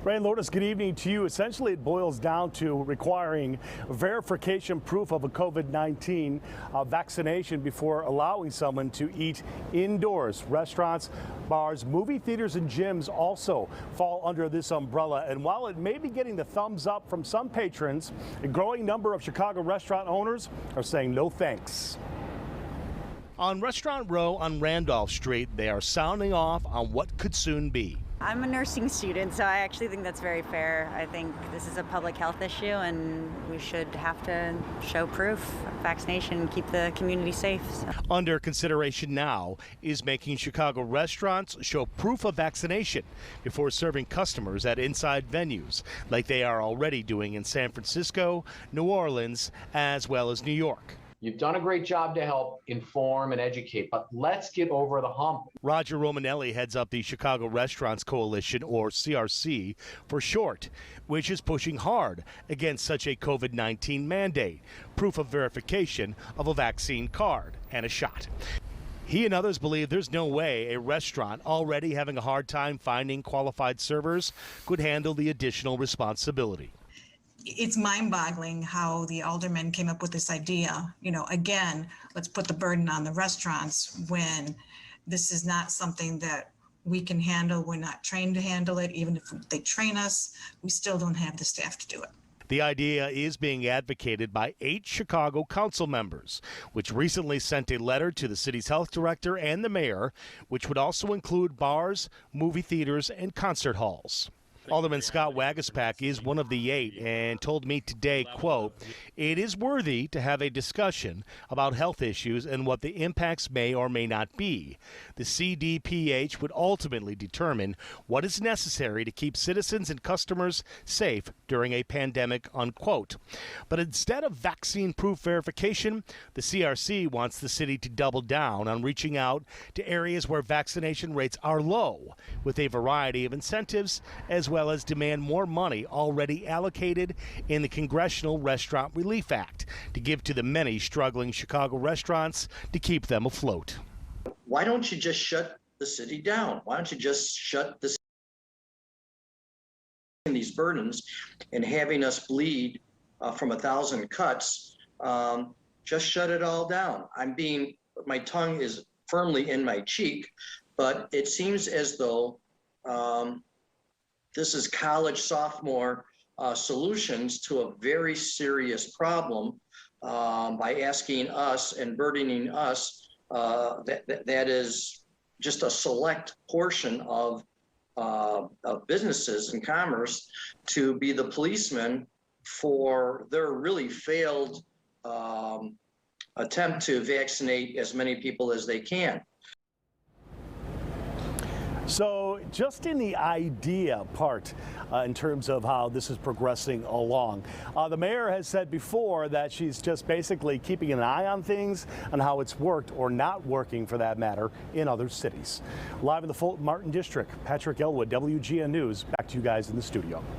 Ray and Lourdes, good evening to you. Essentially, it boils down to requiring verification proof of a COVID-19 vaccination before allowing someone to eat indoors. Restaurants, bars, movie theaters, and gyms also fall under this umbrella. And while it may be getting the thumbs up from some patrons, a growing number of Chicago restaurant owners are saying no thanks. On Restaurant Row on Randolph Street, they are sounding off on what could soon be. I'm a nursing student, so I actually think that's very fair. I think this is a public health issue, and we should have to show proof of vaccination and keep the community safe. So. Under consideration now is making Chicago restaurants show proof of vaccination before serving customers at inside venues, like they are already doing in San Francisco, New Orleans, as well as New York. You've done a great job to help inform and educate, but let's get over the hump. Roger Romanelli heads up the Chicago Restaurants Coalition, or CRC for short, which is pushing hard against such a COVID-19 mandate, proof of verification of a vaccine card and a shot. He and others believe there's no way a restaurant already having a hard time finding qualified servers could handle the additional responsibility. It's mind-boggling how the aldermen came up with this idea. You know, again, let's put the burden on the restaurants when this is not something that we can handle. We're not trained to handle it. Even if they train us, we still don't have the staff to do it. The idea is being advocated by 8 Chicago council members, which recently sent a letter to the city's health director and the mayor, which would also include bars, movie theaters, and concert halls. Alderman Scott Waguespack is one of the 8 and told me today, quote, "It is worthy to have a discussion about health issues and what the impacts may or may not be. The CDPH would ultimately determine what is necessary to keep citizens and customers safe during a pandemic," unquote. But instead of vaccine proof verification, the CRC wants the city to double down on reaching out to areas where vaccination rates are low, with a variety of incentives, as well as demand more money already allocated in the Congressional Restaurant Relief Act to give to the many struggling Chicago restaurants to keep them afloat. Why don't you just shut the city down? Why don't you just shut the these burdens and having us bleed from 1,000 cuts? Just shut it all down. My tongue is firmly in my cheek, but it seems as though this is college sophomore solutions to a very serious problem by asking us and burdening us. That is just a select portion of businesses and commerce to be the policeman for their really failed attempt to vaccinate as many people as they can. So just in the idea part, in terms of how this is progressing along, the mayor has said before that she's just basically keeping an eye on things and how it's worked or not working, for that matter, in other cities. Live in the Fulton Martin District, Patrick Elwood, WGN News. Back to you guys in the studio.